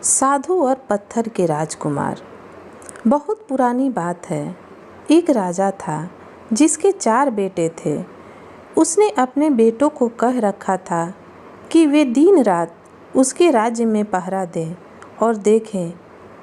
साधु और पत्थर के राजकुमार। बहुत पुरानी बात है। एक राजा था जिसके 4 बेटे थे। उसने अपने बेटों को कह रखा था कि वे दिन रात उसके राज्य में पहरा दें और देखें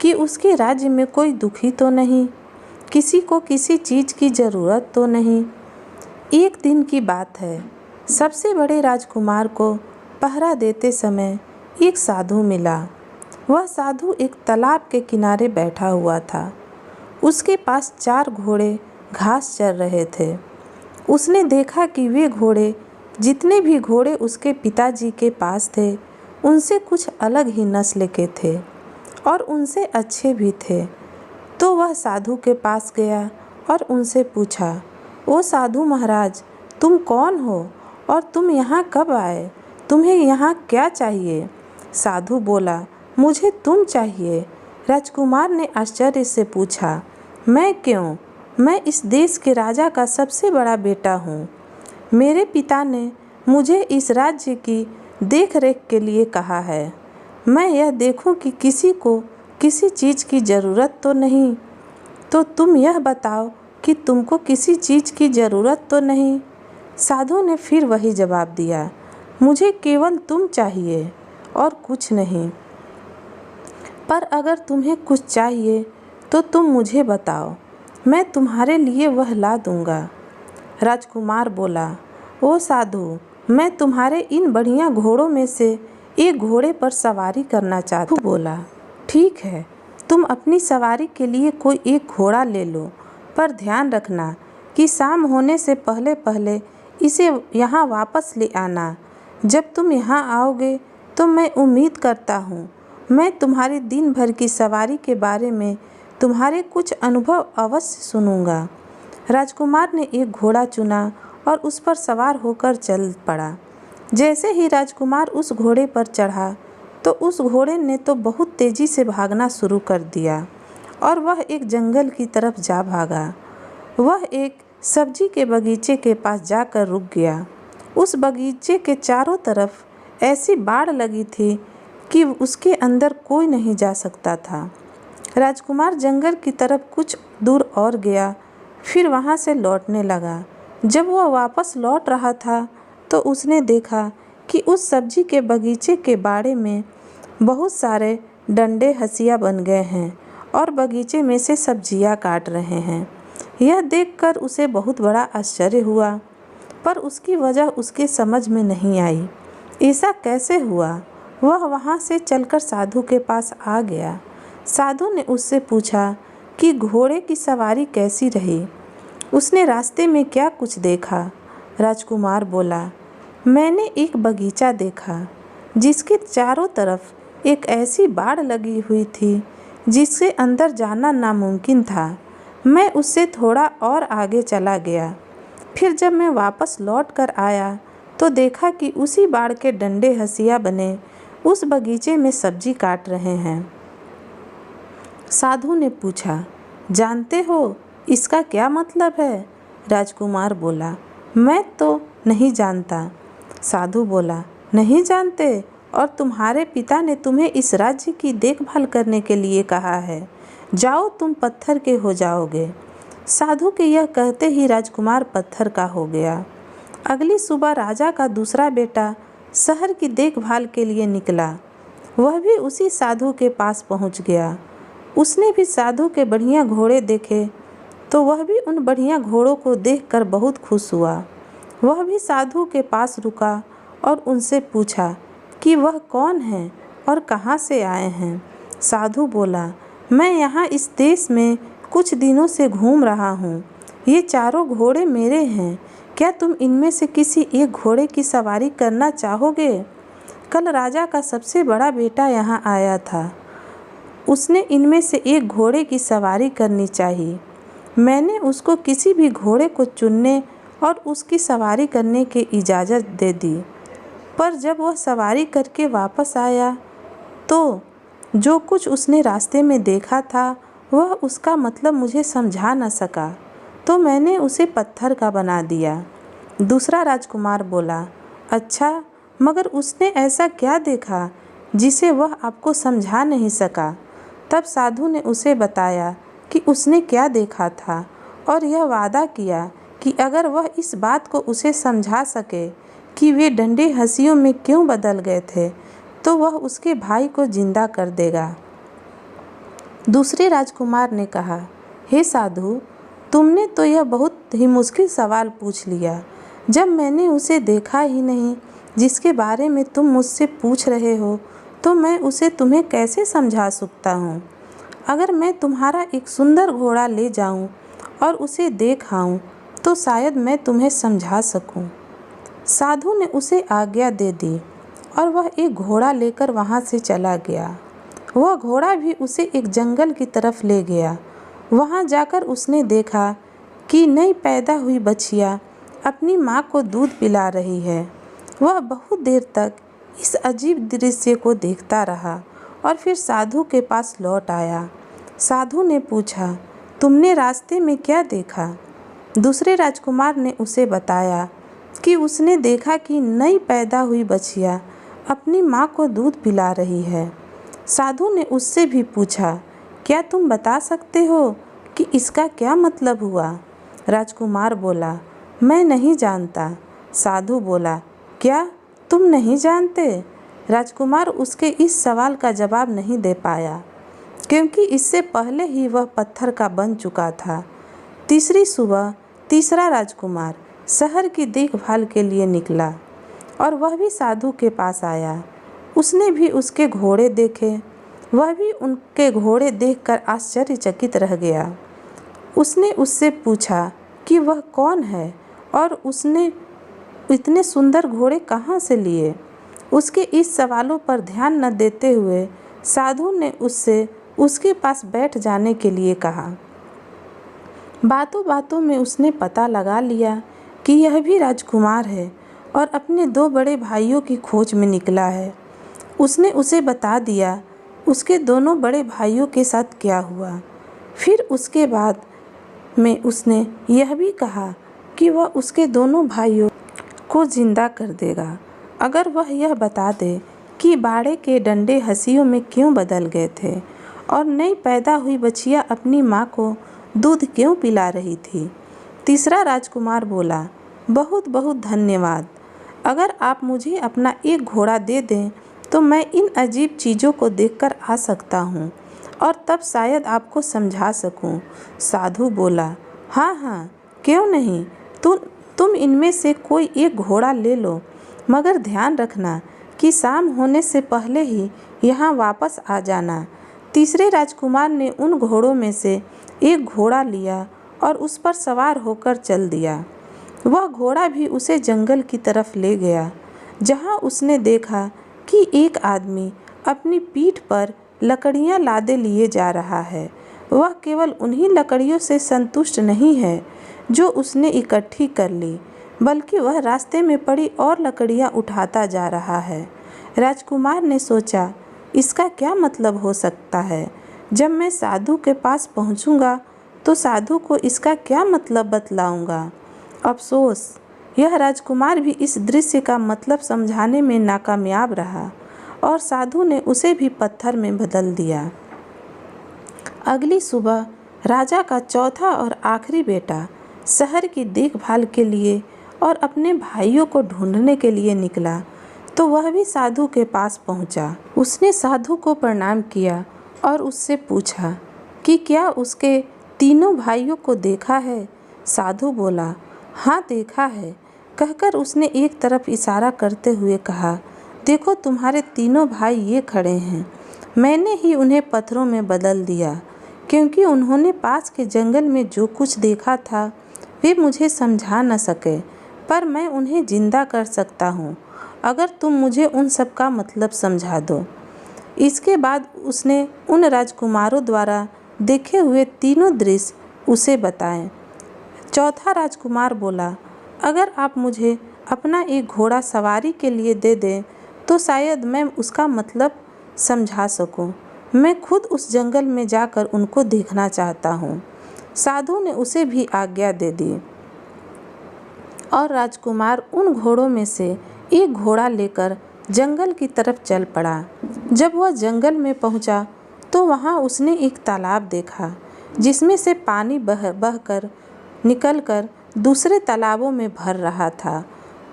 कि उसके राज्य में कोई दुखी तो नहीं, किसी को किसी चीज़ की ज़रूरत तो नहीं। एक दिन की बात है, सबसे बड़े राजकुमार को पहरा देते समय एक साधु मिला। वह साधु एक तालाब के किनारे बैठा हुआ था। उसके पास 4 घोड़े घास चर रहे थे। उसने देखा कि वे घोड़े, जितने भी घोड़े उसके पिताजी के पास थे, उनसे कुछ अलग ही नस्ल के थे और उनसे अच्छे भी थे। तो वह साधु के पास गया और उनसे पूछा, ओ साधु महाराज, तुम कौन हो और तुम यहाँ कब आए? तुम्हें यहाँ क्या चाहिए? साधु बोला, मुझे तुम चाहिए। राजकुमार ने आश्चर्य से पूछा, मैं क्यों? मैं इस देश के राजा का सबसे बड़ा बेटा हूँ। मेरे पिता ने मुझे इस राज्य की देखरेख के लिए कहा है। मैं यह देखूं कि किसी को किसी चीज़ की ज़रूरत तो नहीं। तो तुम यह बताओ कि तुमको किसी चीज़ की ज़रूरत तो नहीं। साधु ने फिर वही जवाब दिया, मुझे केवल तुम चाहिए और कुछ नहीं। पर अगर तुम्हें कुछ चाहिए तो तुम मुझे बताओ, मैं तुम्हारे लिए वह ला दूंगा। राजकुमार बोला, ओ साधु, मैं तुम्हारे इन बढ़िया घोड़ों में से एक घोड़े पर सवारी करना चाहता हूँ। बोला, ठीक है, तुम अपनी सवारी के लिए कोई एक घोड़ा ले लो, पर ध्यान रखना कि शाम होने से पहले पहले इसे यहाँ वापस ले आना। जब तुम यहाँ आओगे तो मैं उम्मीद करता हूँ मैं तुम्हारी दिन भर की सवारी के बारे में तुम्हारे कुछ अनुभव अवश्य सुनूंगा। राजकुमार ने एक घोड़ा चुना और उस पर सवार होकर चल पड़ा। जैसे ही राजकुमार उस घोड़े पर चढ़ा तो उस घोड़े ने तो बहुत तेज़ी से भागना शुरू कर दिया और वह एक जंगल की तरफ जा भागा। वह एक सब्जी के बगीचे के पास जाकर रुक गया। उस बगीचे के चारों तरफ ऐसी बाड़ लगी थी कि उसके अंदर कोई नहीं जा सकता था। राजकुमार जंगल की तरफ कुछ दूर और गया, फिर वहाँ से लौटने लगा। जब वह वापस लौट रहा था तो उसने देखा कि उस सब्जी के बगीचे के बाड़े में बहुत सारे डंडे हंसिया बन गए हैं और बगीचे में से सब्जियां काट रहे हैं। यह देखकर उसे बहुत बड़ा आश्चर्य हुआ, पर उसकी वजह उसके समझ में नहीं आई। ऐसा कैसे हुआ? वह वहाँ से चलकर साधु के पास आ गया। साधु ने उससे पूछा कि घोड़े की सवारी कैसी रही? उसने रास्ते में क्या कुछ देखा? राजकुमार बोला, मैंने एक बगीचा देखा जिसके चारों तरफ एक ऐसी बाड़ लगी हुई थी जिसके अंदर जाना नामुमकिन था। मैं उससे थोड़ा और आगे चला गया। फिर जब मैं वापस लौट कर आया तो देखा कि उसी बाड़ के डंडे हंसिया बने उस बगीचे में सब्जी काट रहे हैं। साधु ने पूछा, जानते हो इसका क्या मतलब है? राजकुमार बोला, मैं तो नहीं जानता। साधु बोला, नहीं जानते? और तुम्हारे पिता ने तुम्हें इस राज्य की देखभाल करने के लिए कहा है। जाओ, तुम पत्थर के हो जाओगे। साधु के यह कहते ही राजकुमार पत्थर का हो गया। अगली सुबह राजा का दूसरा बेटा शहर की देखभाल के लिए निकला। वह भी उसी साधु के पास पहुंच गया। उसने भी साधु के बढ़िया घोड़े देखे तो वह भी उन बढ़िया घोड़ों को देखकर बहुत खुश हुआ। वह भी साधु के पास रुका और उनसे पूछा कि वह कौन है और कहाँ से आए हैं। साधु बोला, मैं यहाँ इस देश में कुछ दिनों से घूम रहा हूँ। ये चारों घोड़े मेरे हैं। क्या तुम इनमें से किसी एक घोड़े की सवारी करना चाहोगे? कल राजा का सबसे बड़ा बेटा यहाँ आया था। उसने इनमें से एक घोड़े की सवारी करनी चाहिए। मैंने उसको किसी भी घोड़े को चुनने और उसकी सवारी करने की इजाज़त दे दी, पर जब वह सवारी करके वापस आया तो जो कुछ उसने रास्ते में देखा था वह उसका मतलब मुझे समझा न सका, तो मैंने उसे पत्थर का बना दिया। दूसरा राजकुमार बोला, अच्छा, मगर उसने ऐसा क्या देखा जिसे वह आपको समझा नहीं सका। तब साधु ने उसे बताया कि उसने क्या देखा था और यह वादा किया कि अगर वह इस बात को उसे समझा सके कि वे डंडे हंसियों में क्यों बदल गए थे, तो वह उसके भाई को जिंदा कर देगा। दूसरे राजकुमार ने कहा, हे साधु, तुमने तो यह बहुत ही मुश्किल सवाल पूछ लिया। जब मैंने उसे देखा ही नहीं जिसके बारे में तुम मुझसे पूछ रहे हो, तो मैं उसे तुम्हें कैसे समझा सकता हूँ। अगर मैं तुम्हारा एक सुंदर घोड़ा ले जाऊँ और उसे देख आऊँ तो शायद मैं तुम्हें समझा सकूँ। साधु ने उसे आज्ञा दे दी और वह एक घोड़ा लेकर वहाँ से चला गया। वह घोड़ा भी उसे एक जंगल की तरफ ले गया। वहाँ जाकर उसने देखा कि नई पैदा हुई बछिया अपनी माँ को दूध पिला रही है। वह बहुत देर तक इस अजीब दृश्य को देखता रहा और फिर साधु के पास लौट आया। साधु ने पूछा, तुमने रास्ते में क्या देखा? दूसरे राजकुमार ने उसे बताया कि उसने देखा कि नई पैदा हुई बछिया अपनी माँ को दूध पिला रही है। साधु ने उससे भी पूछा, क्या तुम बता सकते हो कि इसका क्या मतलब हुआ? राजकुमार बोला, मैं नहीं जानता। साधु बोला, क्या तुम नहीं जानते? राजकुमार उसके इस सवाल का जवाब नहीं दे पाया, क्योंकि इससे पहले ही वह पत्थर का बन चुका था। तीसरी सुबह तीसरा राजकुमार शहर की देखभाल के लिए निकला और वह भी साधु के पास आया। उसने भी उसके घोड़े देखे। वह भी उनके घोड़े देखकर आश्चर्यचकित रह गया। उसने उससे पूछा कि वह कौन है और उसने इतने सुंदर घोड़े कहाँ से लिए। उसके इस सवालों पर ध्यान न देते हुए साधु ने उससे उसके पास बैठ जाने के लिए कहा। बातों बातों में उसने पता लगा लिया कि यह भी राजकुमार है और अपने दो बड़े भाइयों की खोज में निकला है। उसने उसे बता दिया उसके दोनों बड़े भाइयों के साथ क्या हुआ। फिर उसके बाद में उसने यह भी कहा कि वह उसके दोनों भाइयों को जिंदा कर देगा अगर वह यह बता दे कि बाड़े के डंडे हंसियों में क्यों बदल गए थे और नई पैदा हुई बछिया अपनी माँ को दूध क्यों पिला रही थी। तीसरा राजकुमार बोला, बहुत बहुत धन्यवाद। अगर आप मुझे अपना एक घोड़ा दे दें तो मैं इन अजीब चीज़ों को देखकर आ सकता हूँ और तब शायद आपको समझा सकूँ। साधु बोला, हाँ हाँ, क्यों नहीं, तुम इनमें से कोई एक घोड़ा ले लो, मगर ध्यान रखना कि शाम होने से पहले ही यहाँ वापस आ जाना। तीसरे राजकुमार ने उन घोड़ों में से एक घोड़ा लिया और उस पर सवार होकर चल दिया। वह घोड़ा भी उसे जंगल की तरफ ले गया, जहाँ उसने देखा कि एक आदमी अपनी पीठ पर लकड़ियाँ लादे लिए जा रहा है। वह केवल उन्हीं लकड़ियों से संतुष्ट नहीं है जो उसने इकट्ठी कर ली, बल्कि वह रास्ते में पड़ी और लकड़ियाँ उठाता जा रहा है। राजकुमार ने सोचा, इसका क्या मतलब हो सकता है? जब मैं साधु के पास पहुंचूंगा तो साधु को इसका क्या मतलब बतलाऊंगा। अफसोस, यह राजकुमार भी इस दृश्य का मतलब समझाने में नाकामयाब रहा और साधु ने उसे भी पत्थर में बदल दिया। अगली सुबह राजा का चौथा और आखिरी बेटा शहर की देखभाल के लिए और अपने भाइयों को ढूंढने के लिए निकला, तो वह भी साधु के पास पहुंचा। उसने साधु को प्रणाम किया और उससे पूछा कि क्या उसके तीनों भाइयों को देखा है। साधु बोला, हाँ देखा है। कहकर उसने एक तरफ इशारा करते हुए कहा, देखो तुम्हारे तीनों भाई ये खड़े हैं। मैंने ही उन्हें पत्थरों में बदल दिया, क्योंकि उन्होंने पास के जंगल में जो कुछ देखा था वे मुझे समझा न सके, पर मैं उन्हें जिंदा कर सकता हूँ अगर तुम मुझे उन सब का मतलब समझा दो। इसके बाद उसने उन राजकुमारों द्वारा देखे हुए तीनों दृश्य उसे बताए। चौथा राजकुमार बोला, अगर आप मुझे अपना एक घोड़ा सवारी के लिए दे दें तो शायद मैं उसका मतलब समझा सकूं। मैं खुद उस जंगल में जाकर उनको देखना चाहता हूँ। साधु ने उसे भी आज्ञा दे दी और राजकुमार उन घोड़ों में से एक घोड़ा लेकर जंगल की तरफ चल पड़ा। जब वह जंगल में पहुंचा तो वहां उसने एक तालाब देखा जिसमें से पानी बहकर निकलकर दूसरे तालाबों में भर रहा था।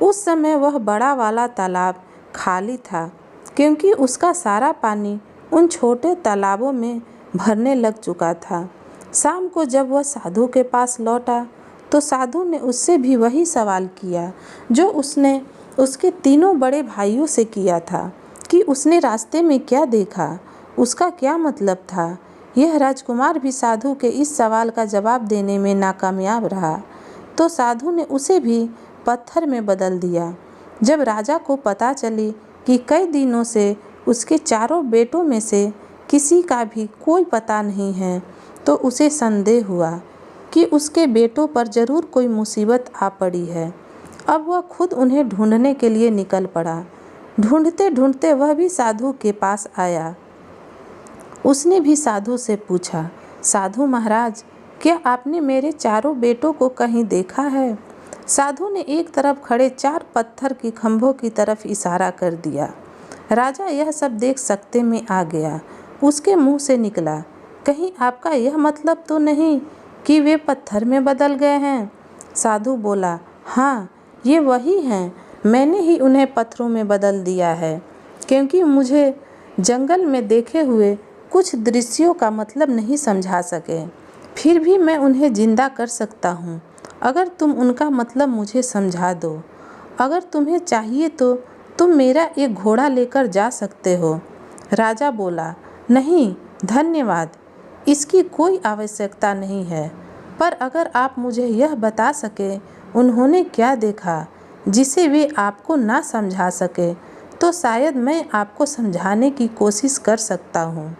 उस समय वह बड़ा वाला तालाब खाली था क्योंकि उसका सारा पानी उन छोटे तालाबों में भरने लग चुका था। शाम को जब वह साधु के पास लौटा तो साधु ने उससे भी वही सवाल किया जो उसने उसके तीनों बड़े भाइयों से किया था कि उसने रास्ते में क्या देखा, उसका क्या मतलब था। यह राजकुमार भी साधु के इस सवाल का जवाब देने में नाकामयाब रहा तो साधु ने उसे भी पत्थर में बदल दिया। जब राजा को पता चली कि कई दिनों से उसके चारों बेटों में से किसी का भी कोई पता नहीं है तो उसे संदेह हुआ कि उसके बेटों पर ज़रूर कोई मुसीबत आ पड़ी है। अब वह खुद उन्हें ढूंढने के लिए निकल पड़ा। ढूंढते ढूंढते वह भी साधु के पास आया। उसने भी साधु से पूछा, साधु महाराज, क्या आपने मेरे चारों बेटों को कहीं देखा है? साधु ने एक तरफ खड़े 4 पत्थर के खंभों की तरफ इशारा कर दिया। राजा यह सब देख सकते में आ गया। उसके मुंह से निकला, कहीं आपका यह मतलब तो नहीं कि वे पत्थर में बदल गए हैं? साधु बोला, हाँ, ये वही हैं। मैंने ही उन्हें पत्थरों में बदल दिया है क्योंकि मुझे जंगल में देखे हुए कुछ दृश्यों का मतलब नहीं समझा सके। फिर भी मैं उन्हें जिंदा कर सकता हूँ अगर तुम उनका मतलब मुझे समझा दो। अगर तुम्हें चाहिए तो तुम मेरा एक घोड़ा लेकर जा सकते हो। राजा बोला, नहीं धन्यवाद, इसकी कोई आवश्यकता नहीं है, पर अगर आप मुझे यह बता सके उन्होंने क्या देखा जिसे वे आपको ना समझा सके तो शायद मैं आपको समझाने की कोशिश कर सकता हूँ।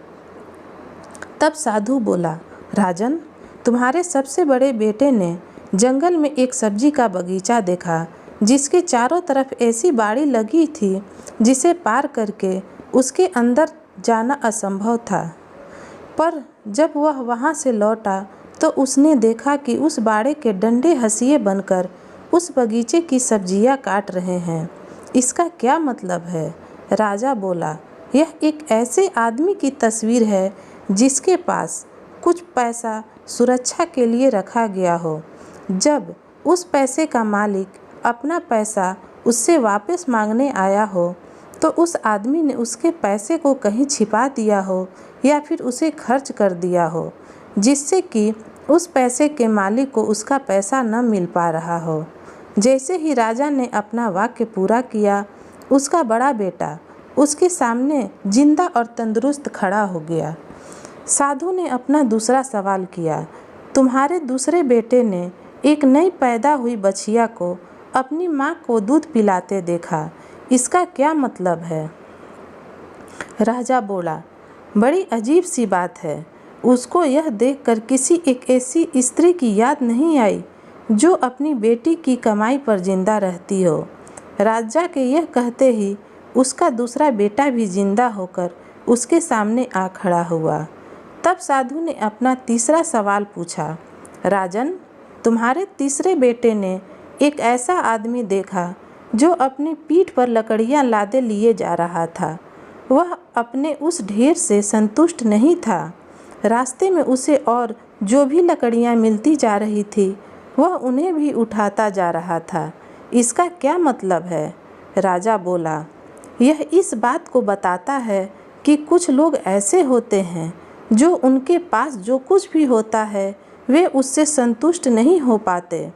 तब साधु बोला, राजन, तुम्हारे सबसे बड़े बेटे ने जंगल में एक सब्जी का बगीचा देखा जिसके चारों तरफ ऐसी बाड़ी लगी थी जिसे पार करके उसके अंदर जाना असंभव था। पर जब वह वहां से लौटा तो उसने देखा कि उस बाड़े के डंडे हंसिए बनकर उस बगीचे की सब्जियां काट रहे हैं। इसका क्या मतलब है? राजा बोला, यह एक ऐसे आदमी की तस्वीर है जिसके पास कुछ पैसा सुरक्षा के लिए रखा गया हो। जब उस पैसे का मालिक अपना पैसा उससे वापस मांगने आया हो तो उस आदमी ने उसके पैसे को कहीं छिपा दिया हो या फिर उसे खर्च कर दिया हो जिससे कि उस पैसे के मालिक को उसका पैसा न मिल पा रहा हो। जैसे ही राजा ने अपना वाक्य पूरा किया, उसका बड़ा बेटा उसके सामने जिंदा और तंदुरुस्त खड़ा हो गया। साधु ने अपना दूसरा सवाल किया, तुम्हारे दूसरे बेटे ने एक नई पैदा हुई बछिया को अपनी माँ को दूध पिलाते देखा, इसका क्या मतलब है? राजा बोला, बड़ी अजीब सी बात है। उसको यह देखकर किसी एक ऐसी स्त्री की याद नहीं आई जो अपनी बेटी की कमाई पर जिंदा रहती हो। राजा के यह कहते ही उसका दूसरा बेटा भी जिंदा होकर उसके सामने आ खड़ा हुआ। तब साधु ने अपना तीसरा सवाल पूछा, राजन, तुम्हारे तीसरे बेटे ने एक ऐसा आदमी देखा जो अपनी पीठ पर लकड़ियां लादे लिए जा रहा था। वह अपने उस ढेर से संतुष्ट नहीं था। रास्ते में उसे और जो भी लकड़ियां मिलती जा रही थी वह उन्हें भी उठाता जा रहा था। इसका क्या मतलब है? राजा बोला, यह इस बात को बताता है कि कुछ लोग ऐसे होते हैं जो उनके पास जो कुछ भी होता है वे उससे संतुष्ट नहीं हो पाते।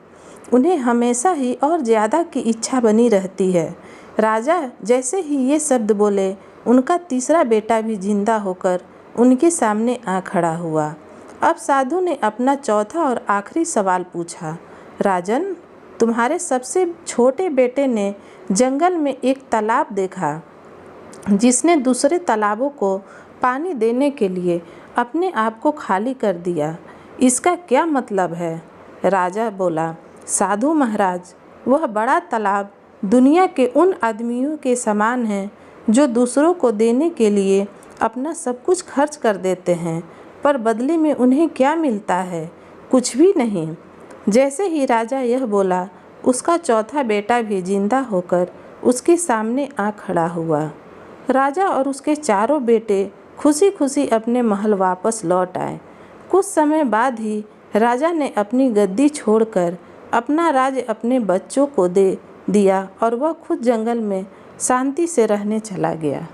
उन्हें हमेशा ही और ज़्यादा की इच्छा बनी रहती है। राजा जैसे ही ये शब्द बोले, उनका तीसरा बेटा भी जिंदा होकर उनके सामने आ खड़ा हुआ। अब साधु ने अपना चौथा और आखिरी सवाल पूछा, राजन, तुम्हारे सबसे छोटे बेटे ने जंगल में एक तालाब देखा जिसने दूसरे तालाबों को पानी देने के लिए अपने आप को खाली कर दिया। इसका क्या मतलब है? राजा बोला, साधु महाराज, वह बड़ा तालाब दुनिया के उन आदमियों के समान है जो दूसरों को देने के लिए अपना सब कुछ खर्च कर देते हैं, पर बदले में उन्हें क्या मिलता है? कुछ भी नहीं। जैसे ही राजा यह बोला, उसका चौथा बेटा भी जिंदा होकर उसके सामने आ खड़ा हुआ। राजा और उसके चारों बेटे खुशी खुशी अपने महल वापस लौट आए। कुछ समय बाद ही राजा ने अपनी गद्दी छोड़कर अपना राज्य अपने बच्चों को दे दिया और वह खुद जंगल में शांति से रहने चला गया।